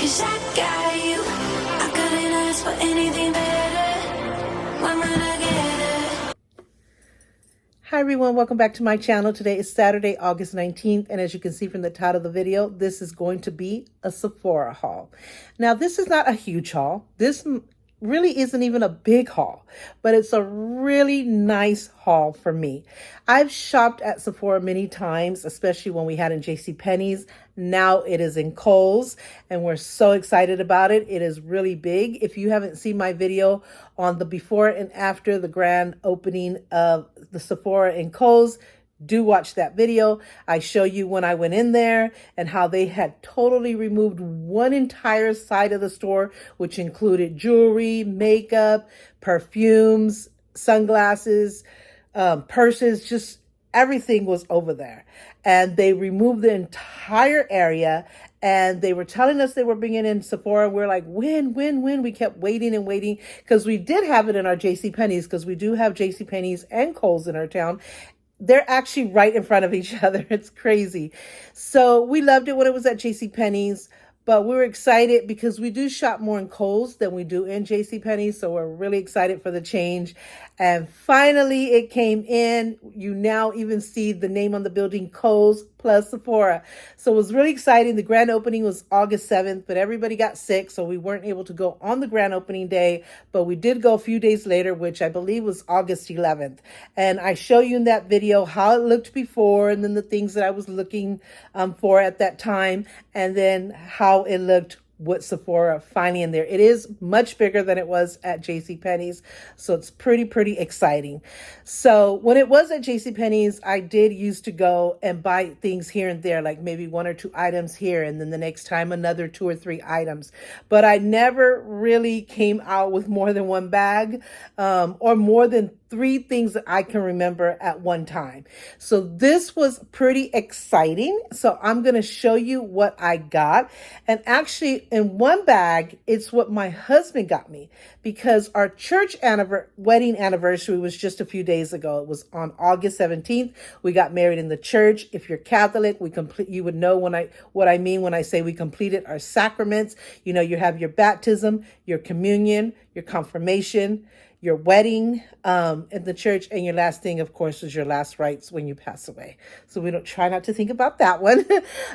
'cause I got you. I couldn't ask for anything better. When will I get it? Hi everyone, welcome back to my channel. Today is Saturday, August 19th, and as you can see from the title of the video, this is going to be a Sephora haul. Now, this is not a huge haul. This really isn't even a big haul, but it's a really nice haul for me. I've shopped at Sephora many times, especially when we had in JCPenney's. Now it is in Kohl's, and we're so excited about it. It is really big. If you haven't seen my video on the before and after the grand opening of the Sephora in Kohl's, do watch that video. I show you when I went in there and how they had totally removed one entire side of the store, which included jewelry, makeup, perfumes, sunglasses, purses, just everything was over there. And they removed the entire area, and they were telling us they were bringing in Sephora. We're like, when? We kept waiting and waiting because we did have it in our JCPenney's, because we do have JCPenney's and Kohl's in our town. They're actually right in front of each other. It's crazy. So we loved it when it was at JCPenney's, but we were excited because we do shop more in Kohl's than we do in JCPenney's. So we're really excited for the change. And finally it came in. You now even see the name on the building, Kohl's plus Sephora. So it was really exciting. The grand opening was August 7th, but everybody got sick, so we weren't able to go on the grand opening day, but we did go a few days later, which I believe was August 11th. And I show you in that video how it looked before, and then the things that I was looking for at that time, and then how it looked with Sephora finally in there. It is much bigger than it was at JCPenney's, so it's pretty exciting. So when it was at JCPenney's, I did used to go and buy things here and there, like maybe one or two items here, and then the next time another two or three items. But I never really came out with more than one bag, or more than three things that I can remember at one time. So this was pretty exciting. So I'm going to show you what I got. And actually in one bag, it's what my husband got me, because our church wedding anniversary was just a few days ago. It was on August 17th. We got married in the church. If you're Catholic, you would know what I mean when I say we completed our sacraments. You know, you have your baptism, your communion, your confirmation, your wedding in the church, and your last thing, of course, is your last rites when you pass away. So we don't try not to think about that one.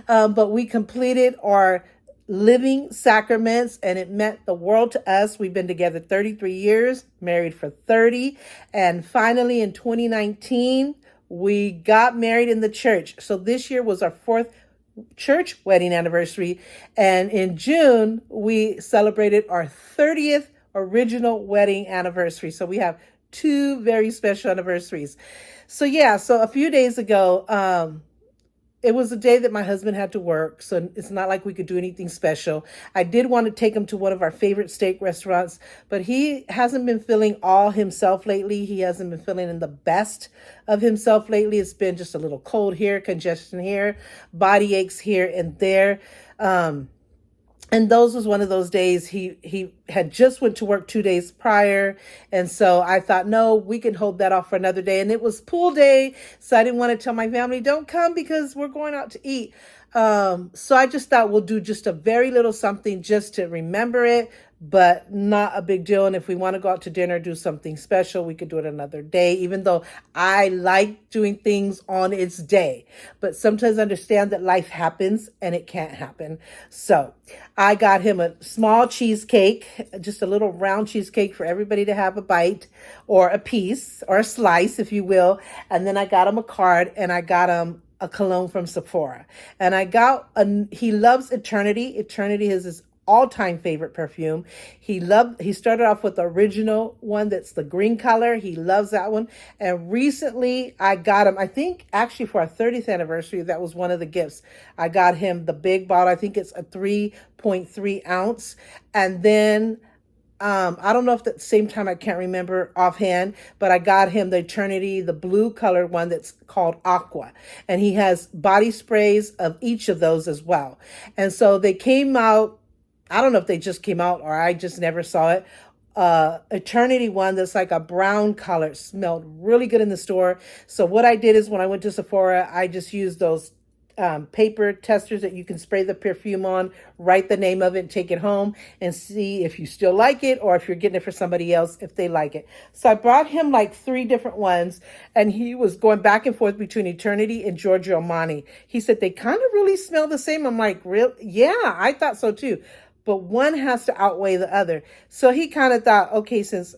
But we completed our living sacraments, and it meant the world to us. We've been together 33 years, married for 30. And finally, in 2019, we got married in the church. So this year was our fourth church wedding anniversary. And in June, we celebrated our 30th original wedding anniversary. So we have two very special anniversaries. So yeah, so a few days ago, it was a day that my husband had to work, so it's not like we could do anything special. I did want to take him to one of our favorite steak restaurants, but he hasn't been feeling all himself lately. He hasn't been feeling in the best of himself lately. It's been just a little cold here, congestion here, body aches here and there. And those was one of those days. He had just went to work 2 days prior. And so I thought, no, we can hold that off for another day. And it was pool day. So I didn't want to tell my family, don't come because we're going out to eat. So I just thought we'll do just a very little something just to remember it, but not a big deal. And if we want to go out to dinner, do something special, we could do it another day, even though I like doing things on its day. But sometimes I understand that life happens and it can't happen. So I got him a small cheesecake, just a little round cheesecake for everybody to have a bite or a piece or a slice, if you will. And then I got him a card, and I got him a cologne from Sephora. And he loves Eternity. Eternity is his all-time favorite perfume. He started off with the original one that's the green color. He loves that one. And recently I got him, I think actually for our 30th anniversary, that was one of the gifts. I got him the big bottle. I think it's a 3.3 ounce. And then I don't know if at the same time, I can't remember offhand, but I got him the Eternity, the blue colored one that's called Aqua. And he has body sprays of each of those as well. And so they came out, I don't know if they just came out or I just never saw it. Eternity one that's like a brown color, smelled really good in the store. So what I did is when I went to Sephora, I just used those paper testers that you can spray the perfume on, write the name of it, and take it home and see if you still like it or if you're getting it for somebody else, if they like it. So I brought him like 3 different ones, and he was going back and forth between Eternity and Giorgio Armani. He said they kind of really smell the same. I'm like, real? Yeah, I thought so too. But one has to outweigh the other. So he kind of thought, okay, since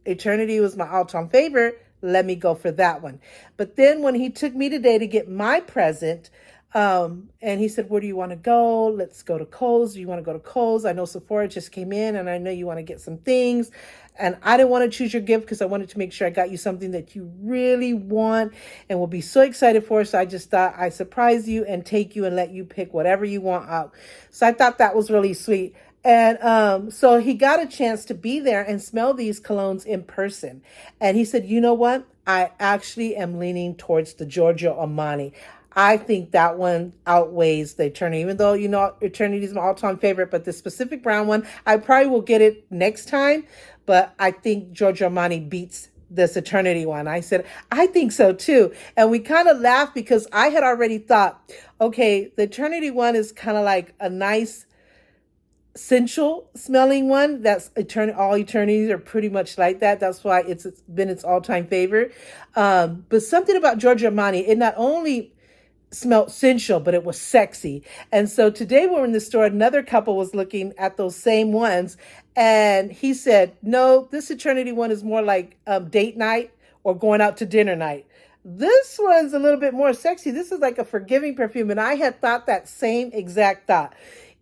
Eternity was my all-time favorite, let me go for that one. But then when he took me today to get my present, and he said, where do you want to go? Let's go to Kohl's. Do you want to go to Kohl's? I know Sephora just came in, and I know you want to get some things. And I didn't want to choose your gift because I wanted to make sure I got you something that you really want and will be so excited for. So I just thought I'd surprise you and take you and let you pick whatever you want out. So I thought that was really sweet. And so he got a chance to be there and smell these colognes in person. And he said, you know what? I actually am leaning towards the Giorgio Armani. I think that one outweighs the Eternity, even though, you know, Eternity is my all-time favorite. But the specific brown one, I probably will get it next time. But I think Giorgio Armani beats this Eternity one. I said, I think so too. And we kind of laughed because I had already thought, okay, the Eternity one is kind of like a nice, sensual smelling one. That's all Eternities are pretty much like that. That's why it's been its all-time favorite. But something about Giorgio Armani, it not only smelled sensual, but it was sexy. And so today when we were in the store, another couple was looking at those same ones, and he said, no, this Eternity one is more like date night or going out to dinner night. This one's a little bit more sexy. This is like a forgiving perfume, and I had thought that same exact thought.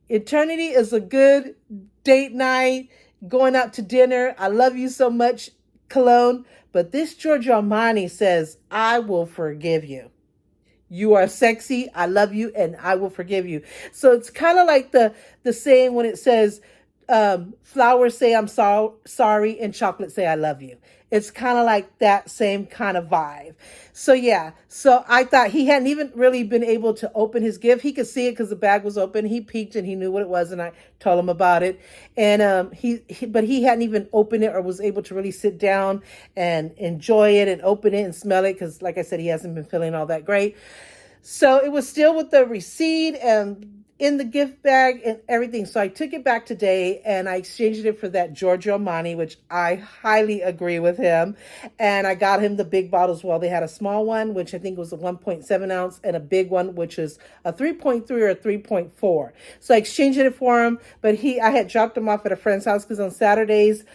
Eternity is a good date night, going out to dinner, I love you so much cologne. But this Giorgio Armani says, I will forgive you. You are sexy, I love you, and I will forgive you. So it's kind of like the saying when it says, flowers say I'm sorry, and chocolate say I love you. It's kind of like that same kind of vibe. So yeah, so I thought he hadn't even really been able to open his gift. He could see it because the bag was open. He peeked and he knew what it was, and I told him about it. And but he hadn't even opened it or was able to really sit down and enjoy it and open it and smell it because, like I said, he hasn't been feeling all that great. So it was still with the receipt and in the gift bag and everything. So I took it back today and I exchanged it for that Giorgio Armani, which I highly agree with him. And I got him the big bottle as well. They had a small one, which I think was a 1.7 ounce, and a big one, which is a 3.3 or a 3.4. So I exchanged it for him, but I had dropped him off at a friend's house because on Saturdays,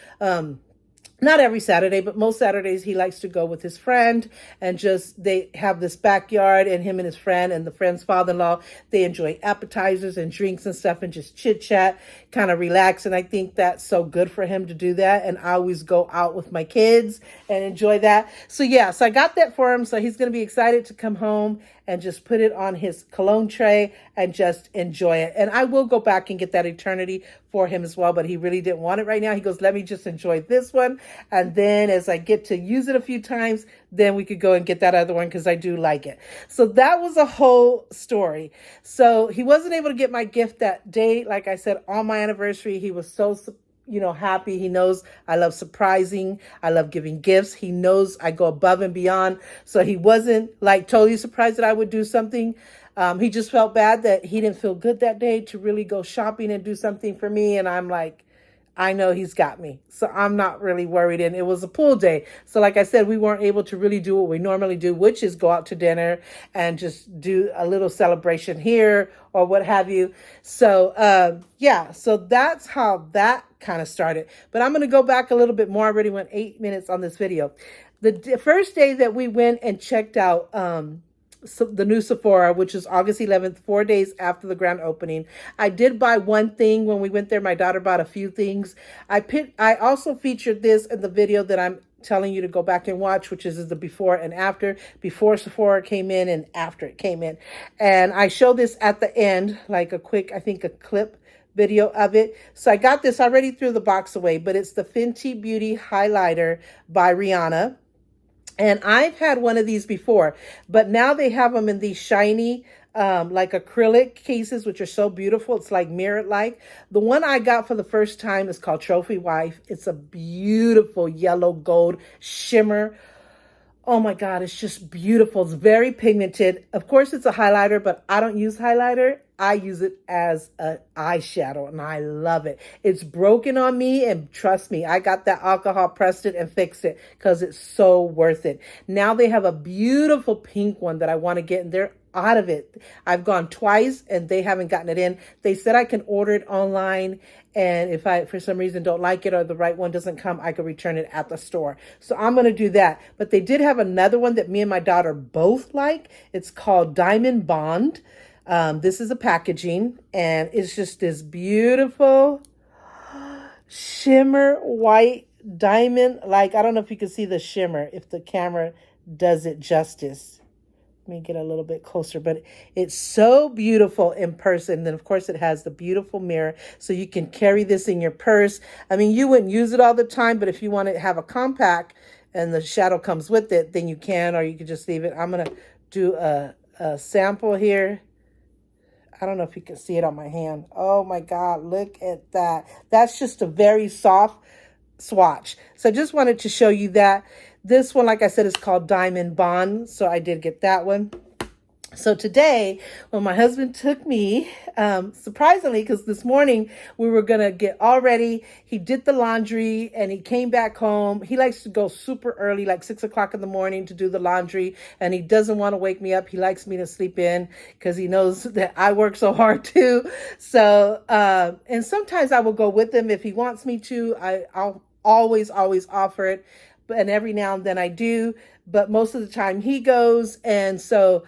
not every Saturday, but most Saturdays, he likes to go with his friend and they have this backyard, and him and his friend and the friend's father-in-law, they enjoy appetizers and drinks and stuff and just chit chat, kind of relax. And I think that's so good for him to do that. And I always go out with my kids and enjoy that. So yeah, so I got that for him. So he's going to be excited to come home and just put it on his cologne tray and just enjoy it. And I will go back and get that Eternity for him as well, but he really didn't want it right now. He goes, let me just enjoy this one. And then as I get to use it a few times, then we could go and get that other one because I do like it. So that was a whole story. So he wasn't able to get my gift that day. Like I said, on my anniversary, he was so happy. He knows I love surprising. I love giving gifts. He knows I go above and beyond. So he wasn't like totally surprised that I would do something. He just felt bad that he didn't feel good that day to really go shopping and do something for me. And I'm like, I know he's got me. So I'm not really worried. And it was a pool day. So like I said, we weren't able to really do what we normally do, which is go out to dinner and just do a little celebration here or what have you. So yeah, so that's how that kind of started. But I'm going to go back a little bit more. I already went 8 minutes on this video. The first day that we went and checked out so the new Sephora, which is August 11th, 4 days after the grand opening. I did buy one thing when we went there. My daughter bought a few things. I also featured this in the video that I'm telling you to go back and watch, which is the before and after, before Sephora came in and after it came in. And I show this at the end, like a quick, I think a clip video of it. So I got this, I already threw the box away, but it's the Fenty Beauty Highlighter by Rihanna. And I've had one of these before, but now they have them in these shiny, like acrylic cases, which are so beautiful. It's like mirrored-like. The one I got for the first time is called Trophy Wife. It's a beautiful yellow gold shimmer. Oh my God, it's just beautiful. It's very pigmented. Of course, it's a highlighter, but I don't use highlighter. I use it as an eyeshadow and I love it. It's broken on me and trust me, I got that alcohol, pressed it and fixed it because it's so worth it. Now they have a beautiful pink one that I want to get and they're out of it. I've gone twice and they haven't gotten it in. They said I can order it online and if I, for some reason, don't like it or the right one doesn't come, I could return it at the store. So I'm going to do that. But they did have another one that me and my daughter both like. It's called Diamond Bond. This is a packaging and it's just this beautiful shimmer white diamond. Like, I don't know if you can see the shimmer, if the camera does it justice. Let me get a little bit closer, but it's so beautiful in person. Then, of course, it has the beautiful mirror, so you can carry this in your purse. I mean, you wouldn't use it all the time, but if you want to have a compact and the shadow comes with it, then you can, or you could just leave it. I'm going to do a sample here. I don't know if you can see it on my hand. Oh, my God, look at that. That's just a very soft swatch. So I just wanted to show you that. This one, like I said, is called Diamond Bond. So I did get that one. So today, when my husband took me, surprisingly, because this morning we were going to get all ready, he did the laundry and he came back home. He likes to go super early, like 6 o'clock in the morning to do the laundry. And he doesn't want to wake me up. He likes me to sleep in because he knows that I work so hard too. So, and sometimes I will go with him if he wants me to. I'll always offer it. And every now and then I do, but most of the time he goes. And so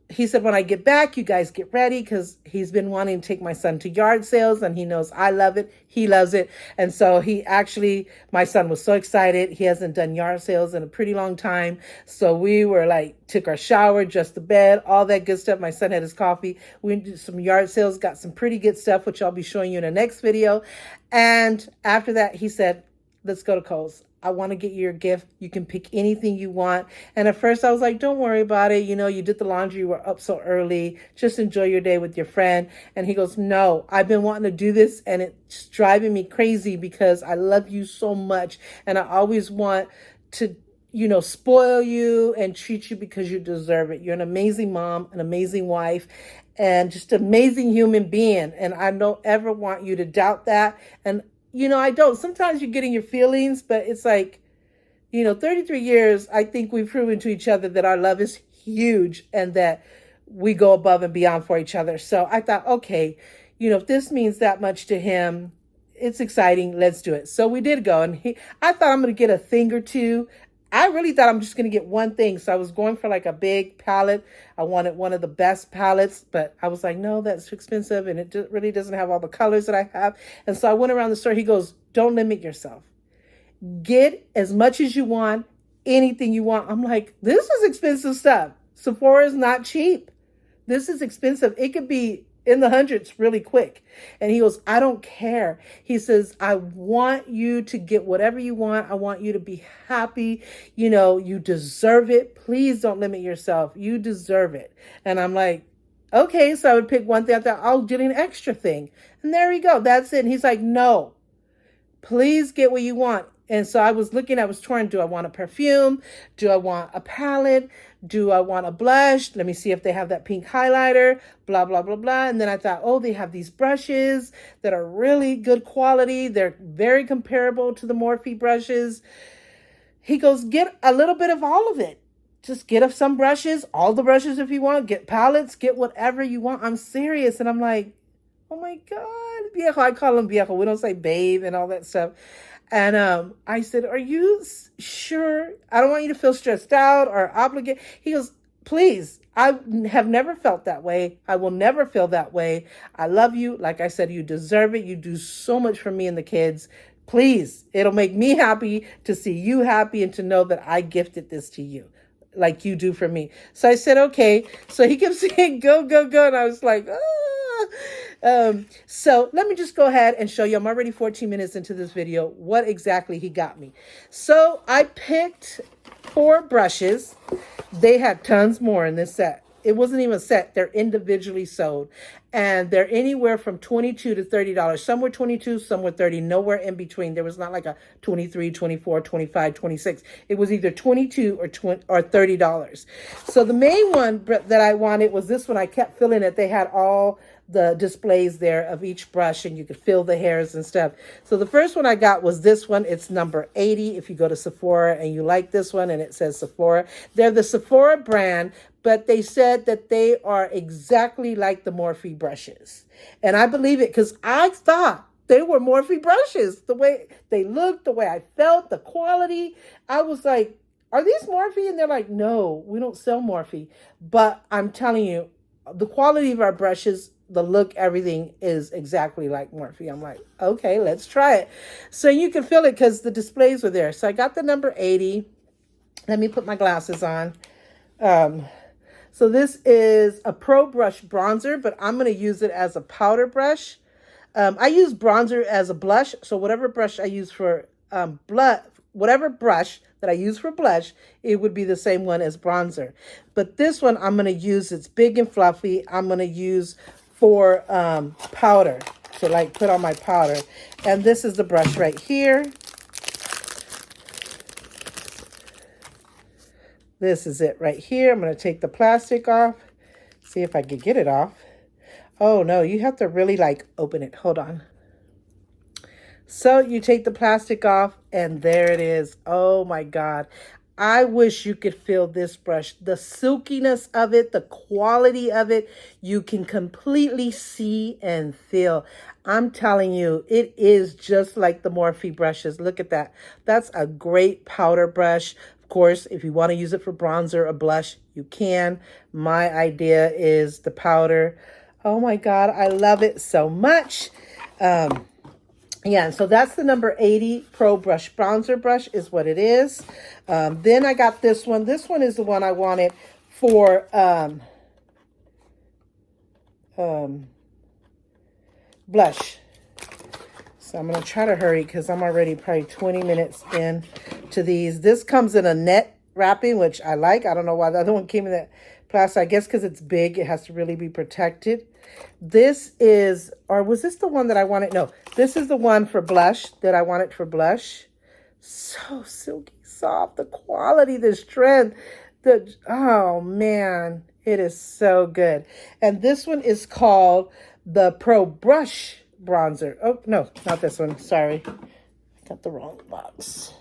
he said, when I get back, you guys get ready because he's been wanting to take my son to yard sales and he knows I love it. He loves it. And so my son was so excited. He hasn't done yard sales in a pretty long time. So we were like, took our shower, just the bed, all that good stuff. My son had his coffee. We did some yard sales, got some pretty good stuff, which I'll be showing you in the next video. And after that, he said, let's go to Kohl's. I want to get you your gift. You can pick anything you want. And at first I was like, don't worry about it. You know, you did the laundry. You were up so early. Just enjoy your day with your friend. And he goes, no, I've been wanting to do this and it's driving me crazy because I love you so much. And I always want to, you know, spoil you and treat you because you deserve it. You're an amazing mom, an amazing wife, and just an amazing human being. And I don't ever want you to doubt that. And you know, I don't. Sometimes you're getting your feelings, but it's like, you know, 33 years, I think we've proven to each other that our love is huge and that we go above and beyond for each other. So I thought, okay, you know, if this means that much to him, it's exciting. Let's do it. So we did go. And I thought I'm going to get a thing or two. I really thought I'm just going to get one thing. So I was going for like a big palette. I wanted one of the best palettes, but I was like, no, that's too expensive. And it really doesn't have all the colors that I have. And so I went around the store. He goes, don't limit yourself. Get as much as you want, anything you want. I'm like, this is expensive stuff. Sephora is not cheap. This is expensive. It could be in the hundreds really quick. And he goes, I don't care. He says, I want you to get whatever you want. I want you to be happy. You know, you deserve it. Please don't limit yourself. You deserve it. And I'm like, okay. So I would pick one thing. I thought, I'll get an extra thing. And there we go. That's it. And he's like, no, please get what you want. And so I was torn. Do I want a perfume? Do I want a palette? Do I want a blush? Let me see if they have that pink highlighter, blah, blah, blah, blah. And then I thought, oh, they have these brushes that are really good quality. They're very comparable to the Morphe brushes. He goes, get a little bit of all of it. Just get some brushes, all the brushes if you want. Get palettes, get whatever you want. I'm serious. And I'm like, oh my God, viejo. I call him viejo. We don't say babe and all that stuff. And I said, are you sure? I don't want you to feel stressed out or obligated. He goes, please, I have never felt that way. I will never feel that way. I love you. Like I said, you deserve it. You do so much for me and the kids. Please, it'll make me happy to see you happy and to know that I gifted this to you like you do for me. So I said, okay. So he kept saying, go, go, go. And I was like, ah. So let me just go ahead and show you. I'm already 14 minutes into this video, what exactly he got me. So I picked 4 brushes. They had tons more in this set. It wasn't even a set. They're individually sold. And they're anywhere from $22 to $30. Some were 22, some were 30, nowhere in between. There was not like a 23, 24, 25, 26. It was either 22 or $30. So the main one that I wanted was this one. I kept feeling it. They had all the displays there of each brush, and you could feel the hairs and stuff. So the first one I got was this one. It's number 80. If you go to Sephora and you like this one and it says Sephora, they're the Sephora brand, but they said that they are exactly like the Morphe brushes. And I believe it because I thought they were Morphe brushes. The way they looked, the way I felt, the quality. I was like, are these Morphe? And they're like, no, we don't sell Morphe. But I'm telling you, the quality of our brushes, the look, everything is exactly like Morphe. I'm like, okay, let's try it. So you can feel it because the displays were there. So I got the number 80. Let me put my glasses on. So this is a Pro Brush bronzer, but I'm going to use it as a powder brush. I use bronzer as a blush. So whatever brush I use for whatever brush that I use for blush, it would be the same one as bronzer. But this one I'm going to use, it's big and fluffy. I'm going to use for powder, to like put on my powder. And this is the brush right here. This is it right here. I'm going to take the plastic off. See if I can get it off. Oh no, you have to really like open it. Hold on. So you take the plastic off and there it is. Oh my God. I wish you could feel this brush. The silkiness of it, the quality of it, you can completely see and feel. I'm telling you, it is just like the Morphe brushes. Look at that. That's a great powder brush. Of course, if you want to use it for bronzer or blush, you can. My idea is the powder. Oh my God, I love it so much. Yeah, so that's the number 80 Pro Brush Bronzer brush is what it is. Then I got this one. This one is the one I wanted for blush. So I'm going to try to hurry because I'm already probably 20 minutes in to these. This comes in a net wrapping, which I like. I don't know why the other one came in that plastic. I guess because it's big, it has to really be protected. This is, or was this the one that I wanted? No, this is the one for blush that I wanted for blush. So silky soft, the quality, the strength, oh man, it is so good. And this one is called the Pro Brush Bronzer. Oh, no, not this one. Sorry. I got the wrong box.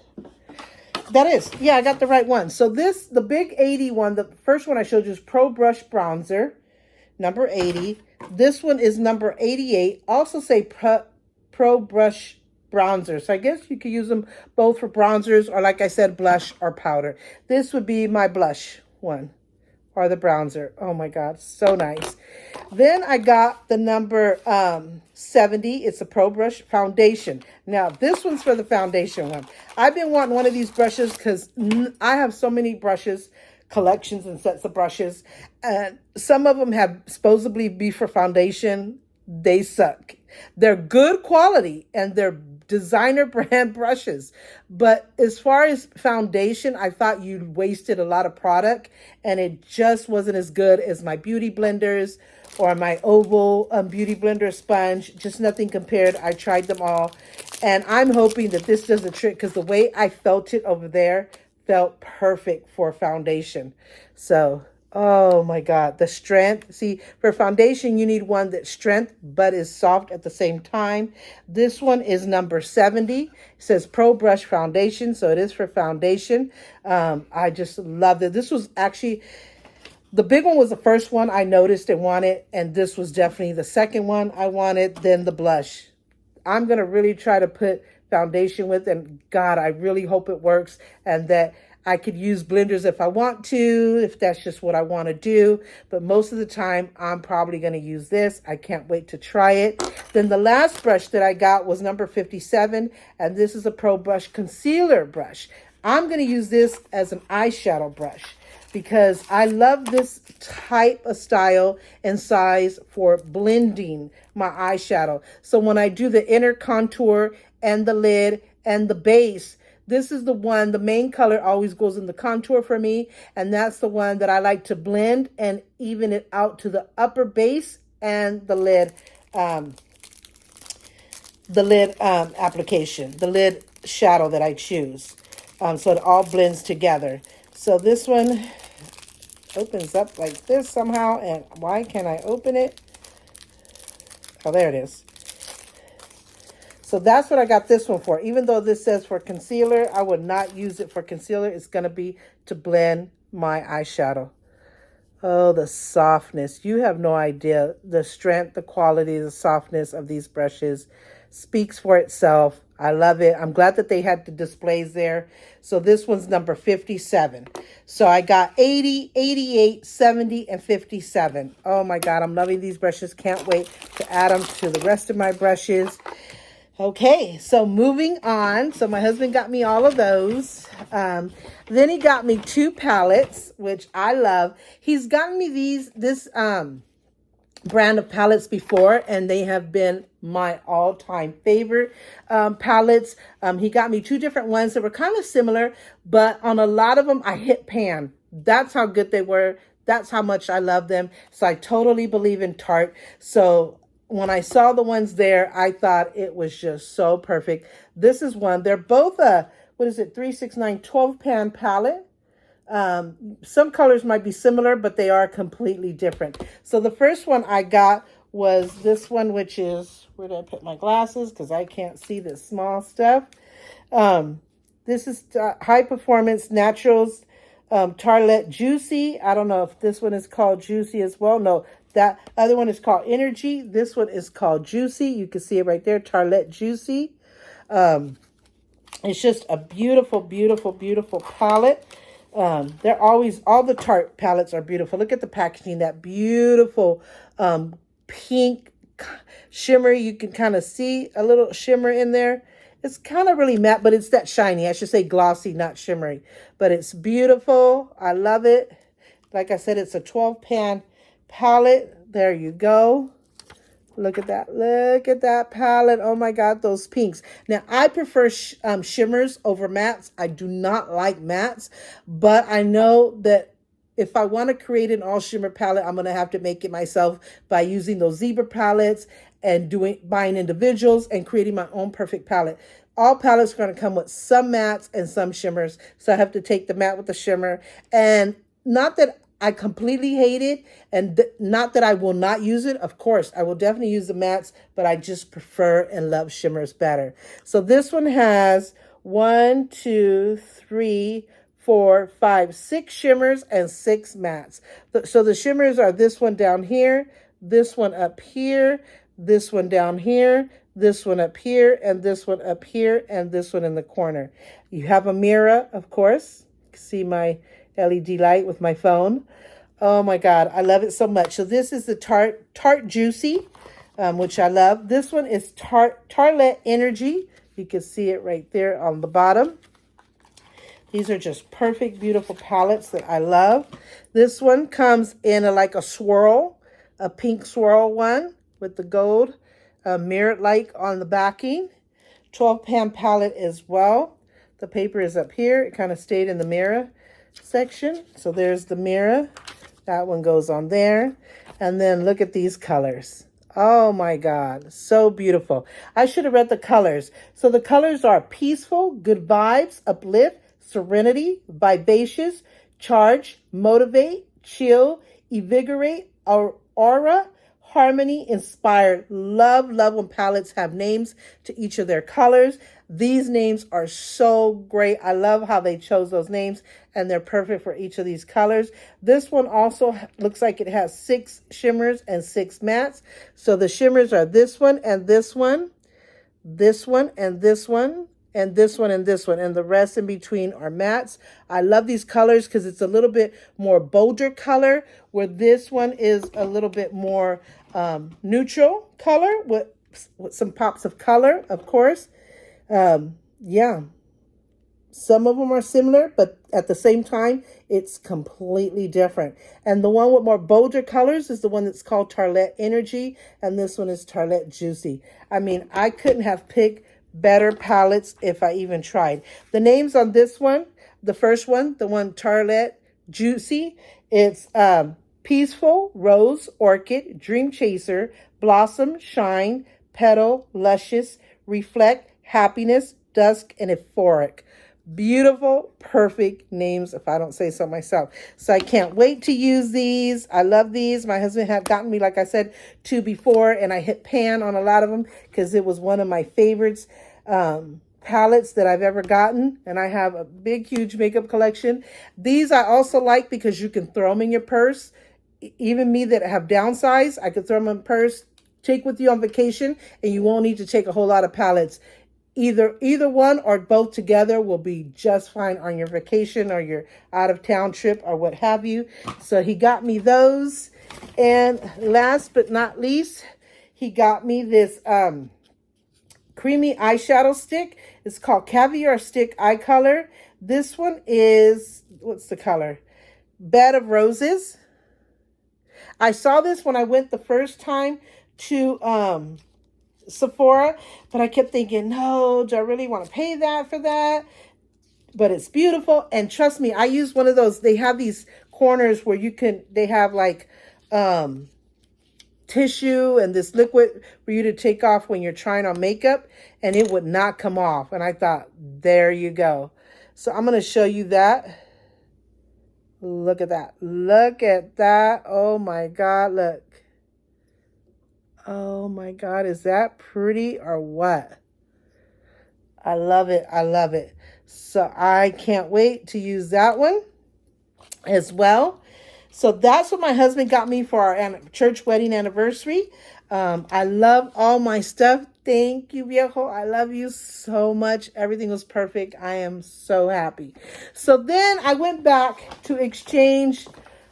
That is, yeah, I got the right one. So this, the big 80 one, the first one I showed you is Pro Brush Bronzer, number 80. This one is number 88. Also say Pro Brush Bronzer. So I guess you could use them both for bronzers or, like I said, blush or powder. This would be my blush one or the bronzer. Oh my God, so nice. Then I got the number 70. It's a Pro Brush Foundation. Now, this one's for the foundation one. I've been wanting one of these brushes because I have so many brushes, collections and sets of brushes. And some of them have supposedly be for foundation. They suck. They're good quality and they're designer brand brushes. But as far as foundation, I thought you wasted a lot of product and it just wasn't as good as my beauty blenders or my oval beauty blender sponge. Just nothing compared. I tried them all. And I'm hoping that this does the trick because the way I felt it over there felt perfect for foundation. So, oh my God, the strength. See, for foundation, you need one that's strength, but is soft at the same time. This one is number 70. It says Pro Brush Foundation, so it is for foundation. I just loved it. This was actually, the big one was the first one I noticed and wanted, and this was definitely the second one I wanted, then the blush. I'm going to really try to put foundation with, and God, I really hope it works and that I could use blenders if I want to, if that's just what I want to do. But most of the time, I'm probably going to use this. I can't wait to try it. Then the last brush that I got was number 57, and this is a Pro Brush Concealer brush. I'm going to use this as an eyeshadow brush because I love this type of style and size for blending my eyeshadow. So when I do the inner contour and the lid and the base, This is the one, the main color always goes in the contour for me. And that's the one that I like to blend and even it out to the upper base and the lid application, the lid shadow that I choose. So it all blends together. So this one opens up like this somehow. And why can't I open it? Oh, there it is. So that's what I got this one for. Even though this says for concealer, I would not use it for concealer. It's going to be to blend my eyeshadow. Oh, the softness. You have no idea. The strength, the quality, the softness of these brushes speaks for itself. I love it. I'm glad that they had the displays there. So this one's number 57. So I got 80, 88, 70, and 57. Oh my God, I'm loving these brushes. Can't wait to add them to the rest of my brushes. Okay, so moving on. So my husband got me all of those. Then he got me 2 palettes, which I love. He's gotten me this brand of palettes before, and they have been my all-time favorite palettes. He got me 2 different ones that were kind of similar, but on a lot of them, I hit pan. That's how good they were. That's how much I love them. So I totally believe in Tarte. So when I saw the ones there, I thought it was just so perfect. This is one. They're both a, 369 12-pan palette. Some colors might be similar, but they are completely different. So the first one I got was this one, which is, where did I put my glasses? Because I can't see this small stuff. This is High Performance Naturals Tartelette Juicy. I don't know if this one is called Juicy as well. No, that other one is called Energy. This one is called Juicy. You can see it right there, Tartelette Juicy. It's just a beautiful, beautiful, beautiful palette. They're always, all the Tarte palettes are beautiful. Look at the packaging, that beautiful pink shimmer. You can kind of see a little shimmer in there. It's kind of really matte, but it's that shiny. I should say glossy, not shimmery. But it's beautiful. I love it. Like I said, it's a 12-pan palette. There you go. Look at that. Look at that palette. Oh my God, those pinks. Now, I prefer shimmers over mattes. I do not like mattes, but I know that if I want to create an all shimmer palette, I'm going to have to make it myself by using those zebra palettes and buying individuals and creating my own perfect palette. All palettes are going to come with some mattes and some shimmers. So I have to take the matte with the shimmer. And not that I completely hate it, and not that I will not use it. Of course, I will definitely use the mattes, but I just prefer and love shimmers better. So this one has 1, 2, 3, 4, 5, 6 shimmers and 6 mattes. So the shimmers are this one down here, this one up here, this one down here, this one up here, and this one up here, and this one in the corner. You have a mirror, of course. You can see my LED light with my phone. Oh my God, I love it so much. So this is the Tarte Juicy, which I love. This one is Tartelette Energy. You can see it right there on the bottom. These are just perfect, beautiful palettes that I love. This one comes in like a swirl, a pink swirl one with the gold mirrored like on the backing. 12-pan palette as well. The paper is up here. It kind of stayed in the mirror section. So there's the mirror. That one goes on there. And then look at these colors. Oh my God, so beautiful. I should have read the colors. So the colors are peaceful, good vibes, uplift, serenity, vivacious, charge, motivate, chill, invigorate, aura, harmony, inspired. Love when palettes have names to each of their colors. These names are so great. I love how they chose those names, and they're perfect for each of these colors. This one also looks like it has 6 shimmers and 6 mattes. So the shimmers are this one and this one, this one and this one, and this one and this one, and the rest in between are mattes. I love these colors because it's a little bit more bolder color, where this one is a little bit more neutral color with some pops of color, of course. Yeah, some of them are similar, but at the same time, it's completely different. And the one with more bolder colors is the one that's called Tartelette Energy, and this one is Tartelette Juicy. I mean, I couldn't have picked better palettes if I even tried. The names on this one, the first one, the one Tarlet Juicy, it's Peaceful, Rose, Orchid, Dream Chaser, Blossom, Shine, Petal, Luscious, Reflect, Happiness, Dusk, and Euphoric. Beautiful, perfect names, if I don't say so myself. So I can't wait to use these. I love these. My husband had gotten me, like I said, 2 before, and I hit pan on a lot of them because it was one of my favorites palettes that I've ever gotten. And I have a big, huge makeup collection. These I also like because you can throw them in your purse. Even me that have downsized, I could throw them in purse, take with you on vacation, and you won't need to take a whole lot of palettes. Either one or both together will be just fine on your vacation or your out of town trip or what have you. So he got me those. And last but not least, he got me this creamy eyeshadow stick. It's called Caviar Stick Eye Color. This one is, what's the color? Bed of Roses. I saw this when I went the first time to Sephora, but I kept thinking, no, do I really want to pay that for that? But it's beautiful. And trust me, I use one of those. They have these corners where they have like tissue and this liquid for you to take off when you're trying on makeup, and it would not come off. And I thought, there you go. So I'm going to show you that. Look at that. Look at that. Oh my God, look. Oh my God, is that pretty or what? I love it. I love it. So I can't wait to use that one as well. So that's what my husband got me for our church wedding anniversary. I love all my stuff. Thank you, viejo. I love you so much. Everything was perfect. I am so happy. So then I went back to exchange.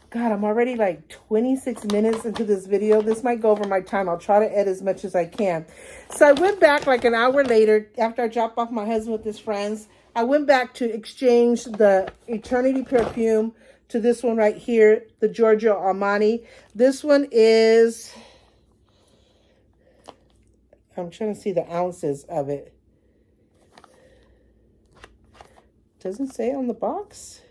God, I'm already like 26 minutes into this video. This might go over my time. I'll try to edit as much as I can. So I went back like an hour later after I dropped off my husband with his friends. I went back to exchange the Eternity perfume to this one right here, the Giorgio Armani. This one is, I'm trying to see the ounces of it. Doesn't say on the box.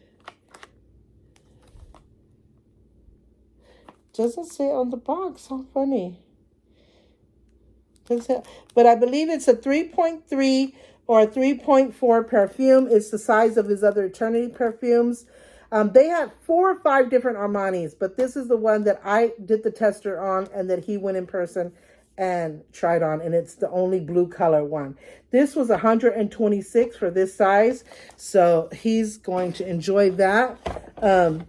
Doesn't say on the box. How funny. But I believe it's a 3.3 or a 3.4 perfume. It's the size of his other Eternity perfumes. They have 4 or 5 different Armanis, but this is the one that I did the tester on and that he went in person and tried on, and it's the only blue color one. This was 126 for this size, so he's going to enjoy that. Then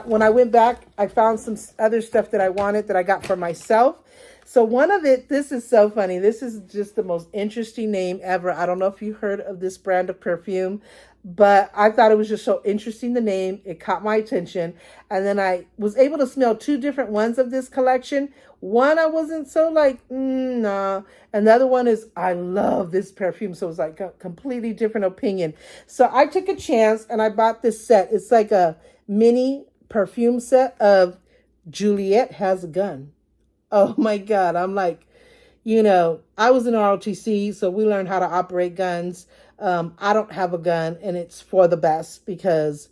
when I went back, I found some other stuff that I wanted that I got for myself. So one of it, this is so funny. This is just the most interesting name ever. I don't know if you heard of this brand of perfume, but I thought it was just so interesting, the name. It caught my attention. And then I was able to smell 2 different ones of this collection. One, I wasn't so like, nah. And the other one is, I love this perfume. So it was like a completely different opinion. So I took a chance and I bought this set. It's like a mini perfume set of Juliet Has a Gun. Oh my God. I'm like, I was in ROTC, so we learned how to operate guns. I don't have a gun, and it's for the best because,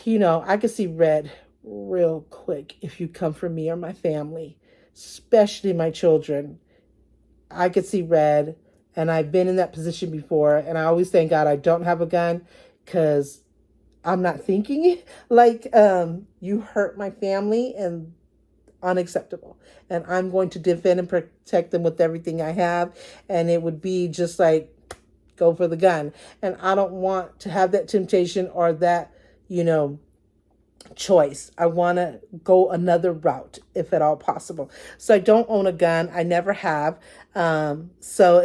I can see red real quick if you come for me or my family, especially my children. I could see red, and I've been in that position before, and I always thank God I don't have a gun because I'm not thinking like you hurt my family, and unacceptable. And I'm going to defend and protect them with everything I have. And it would be just like, go for the gun. And I don't want to have that temptation or that, choice. I want to go another route if at all possible. So I don't own a gun. I never have. And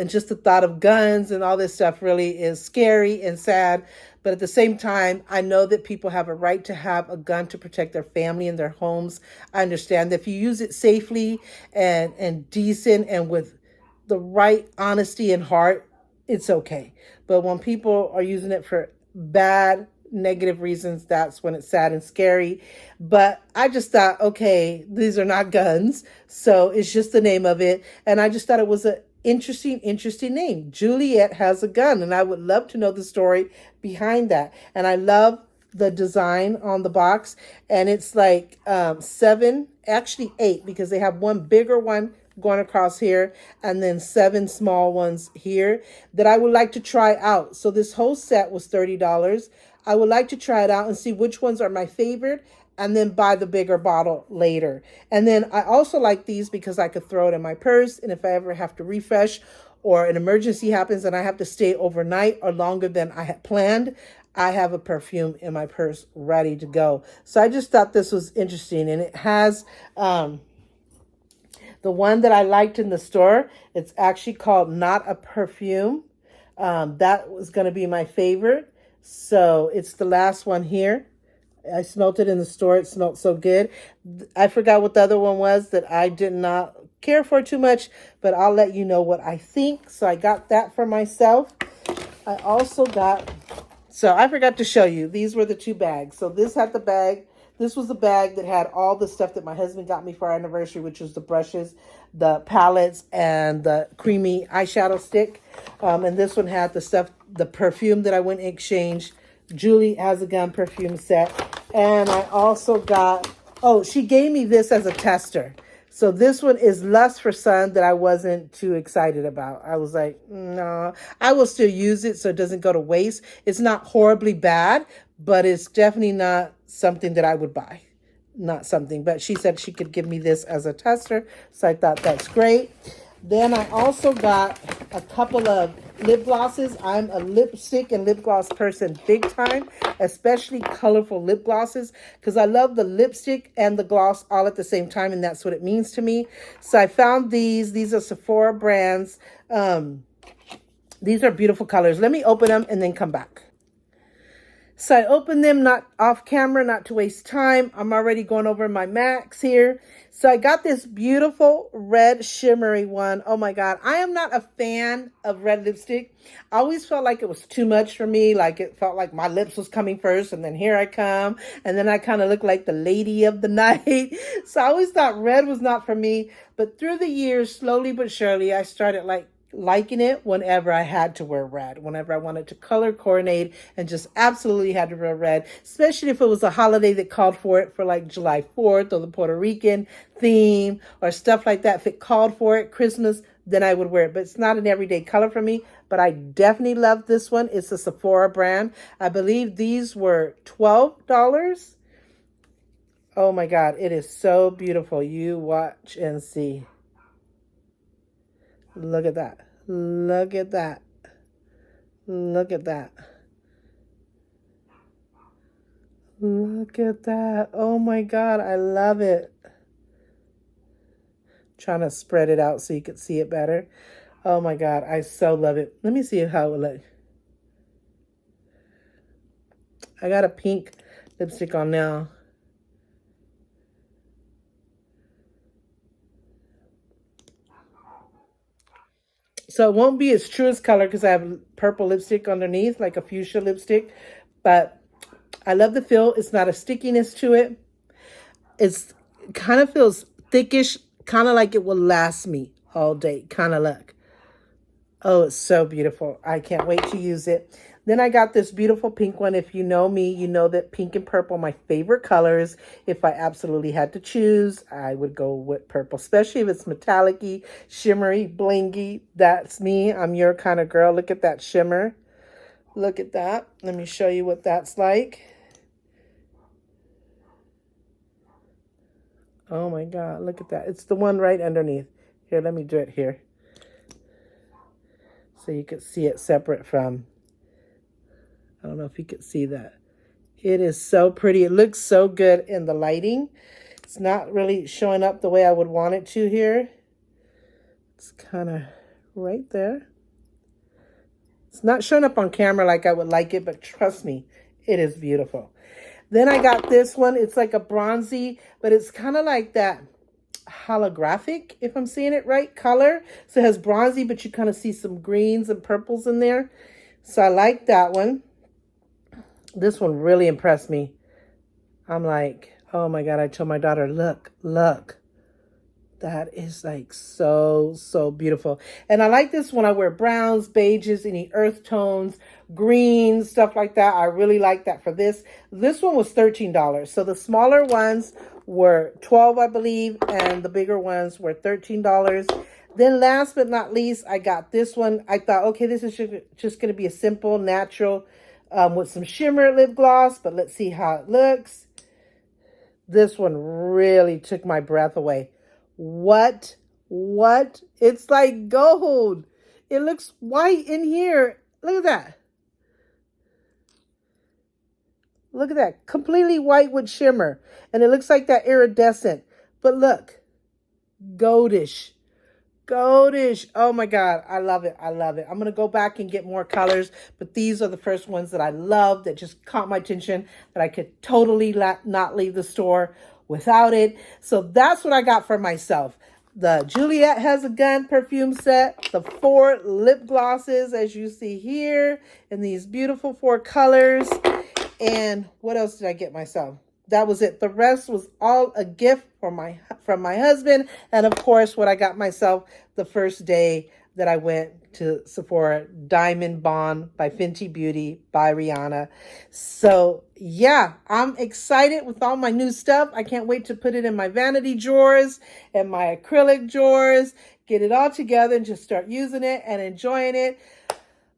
just the thought of guns and all this stuff really is scary and sad. But at the same time, I know that people have a right to have a gun to protect their family and their homes. I understand that if you use it safely and decent and with the right honesty and heart, it's okay. But when people are using it for bad negative reasons, that's when it's sad and scary. But I just thought, okay, these are not guns. So it's just the name of it. And I just thought it was a interesting name. Juliet has a gun, and I would love to know the story behind that. And I love the design on the box, and it's like 7, actually 8, because they have one bigger one going across here and then 7 small ones here that I would like to try out. So this whole set was $30. I would like to try it out and see which ones are my favorite, and then buy the bigger bottle later. And then I also like these because I could throw it in my purse, and if I ever have to refresh or an emergency happens and I have to stay overnight or longer than I had planned, I have a perfume in my purse ready to go. So I just thought this was interesting. And it has the one that I liked in the store. It's actually called Not a Perfume. That was going to be my favorite. So it's the last one here. I smelled it in the store. It smelled so good. I forgot what the other one was that I did not care for too much, but I'll let you know what I think. So I got that for myself. I also got, so I forgot to show you, these were the 2 bags. So this had the bag. This was the bag that had all the stuff that my husband got me for our anniversary, which was the brushes, the palettes, and the creamy eyeshadow stick. And this one had the stuff, the perfume that I went and exchanged. Julie has a gun perfume set. And I also got, oh, she gave me this as a tester. So this one is Lust for Sun that I wasn't too excited about. I was like, no, I will still use it so it doesn't go to waste. It's not horribly bad, but it's definitely not something that I would buy. Not something, but she said she could give me this as a tester. So I thought that's great. Then I also got a couple of lip glosses. I'm a lipstick and lip gloss person big time, especially colorful lip glosses, because I love the lipstick and the gloss all at the same time, and that's what it means to me. So I found these. These are Sephora brands. These are beautiful colors. Let me open them and then come back. So I opened them, not off camera, not to waste time. I'm already going over my MACs here. So I got this beautiful red shimmery one. Oh my God. I am not a fan of red lipstick. I always felt like it was too much for me. Like it felt like my lips was coming first, and then here I come. And then I kind of look like the lady of the night. So I always thought red was not for me. But through the years, slowly but surely, I started liking it whenever I had to wear red, whenever I wanted to color coordinate and just absolutely had to wear red, especially if it was a holiday that called for it, for like July 4th or the Puerto Rican theme or stuff like that. If it called for it, Christmas, then I would wear it. But it's not an everyday color for me, but I definitely love this one. It's a Sephora brand. I believe these were $12. Oh my God, it is so beautiful. You watch and see. Look at that. Look at that. Look at that. Look at that. Oh my God, I love it. Trying to spread it out so you can see it better. Oh my God, I so love it. Let me see how it looks. I got a pink lipstick on now. So it won't be its truest color because I have purple lipstick underneath, like a fuchsia lipstick. But I love the feel. It's not a stickiness to it. It's kind of feels thickish, kind of like it will last me all day, kind of look. Oh, it's so beautiful. I can't wait to use it. Then I got this beautiful pink one. If you know me, you know that pink and purple are my favorite colors. If I absolutely had to choose, I would go with purple, especially if it's metallic-y, shimmery, blingy. That's me. I'm your kind of girl. Look at that shimmer. Look at that. Let me show you what that's like. Oh my God, look at that. It's the one right underneath. Here, let me do it here. So you could see it separate from, I don't know if you could see that. It is so pretty. It looks so good in the lighting. It's not really showing up the way I would want it to here. It's kind of right there. It's not showing up on camera like I would like it, but trust me, it is beautiful. Then I got this one. It's like a bronzy, but it's kind of like that holographic, if I'm seeing it right, color. So it has bronzy, but you kind of see some greens and purples in there. So I like that one. This one really impressed me. I'm like, oh my God, I told my daughter, look, look. That is like so, so beautiful. And I like this when I wear browns, beiges, any earth tones, greens, stuff like that. I really like that for this. This one was $13. So the smaller ones were $12, I believe, and the bigger ones were $13. Then last but not least, I got this one. I thought, okay, this is just going to be a simple, natural, with some shimmer lip gloss, but let's see how it looks. This one really took my breath away. What? It's like gold. It looks white in here. Look at that. Look at that. Completely white with shimmer. And it looks like that iridescent. But look. Goldish. Goldish. Oh my God. I love it. I love it. I'm going to go back and get more colors. But these are the first ones that I love, that just caught my attention, that I could totally not leave the store without it. So that's what I got for myself. The Juliet Has a Gun perfume set, the 4 lip glosses, as you see here, in these beautiful 4 colors. And what else did I get myself? That was it. The rest was all a gift from my husband. And of course, what I got myself the first day that I went to Sephora, Diamond Bond by Fenty Beauty by Rihanna. So yeah, I'm excited with all my new stuff. I can't wait to put it in my vanity drawers and my acrylic drawers, get it all together and just start using it and enjoying it.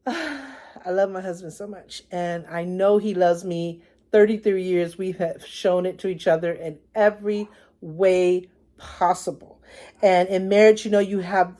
I love my husband so much, and I know he loves me. 33 years, we have shown it to each other in every way possible. And in marriage, you know, you have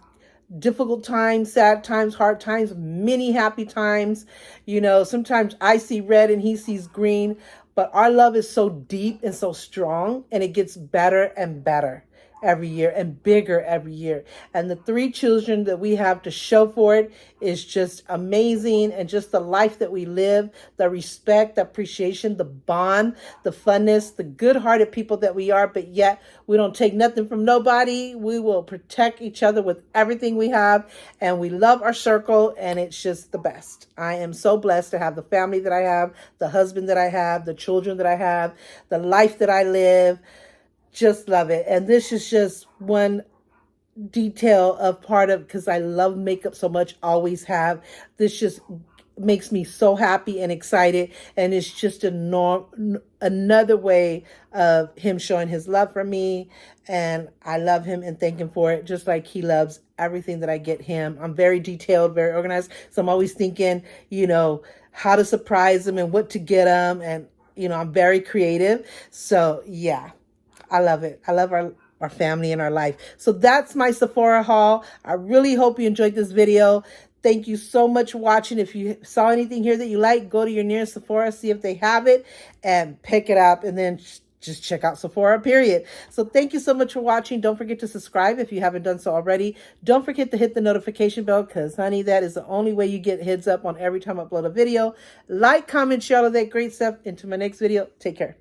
difficult times, sad times, hard times, many happy times. You know, sometimes I see red and he sees green, but our love is so deep and so strong, and it gets better and better every year and bigger every year. And the 3 children that we have to show for it is just amazing. And just the life that we live, the respect, the appreciation, the bond, the funness, the good-hearted people that we are, but yet we don't take nothing from nobody. We will protect each other with everything we have, and we love our circle, and it's just the best. I am so blessed to have the family that I have, the husband that I have, the children that I have, the life that I live. Just love it. And this is just one detail of part of, because I love makeup so much, always have. This just makes me so happy and excited. And it's just another way of him showing his love for me. And I love him and thank him for it, just like he loves everything that I get him. I'm very detailed, very organized. So I'm always thinking, you know, how to surprise him and what to get him. And, you know, I'm very creative. So yeah. I love it. I love our family and our life. So that's my Sephora haul. I really hope you enjoyed this video. Thank you so much for watching. If you saw anything here that you like, go to your nearest Sephora, see if they have it, and pick it up. And then just check out Sephora, period. So thank you so much for watching. Don't forget to subscribe if you haven't done so already. Don't forget to hit the notification bell, because, honey, that is the only way you get heads up on every time I upload a video. Like, comment, share all of that great stuff. Until my next video, take care.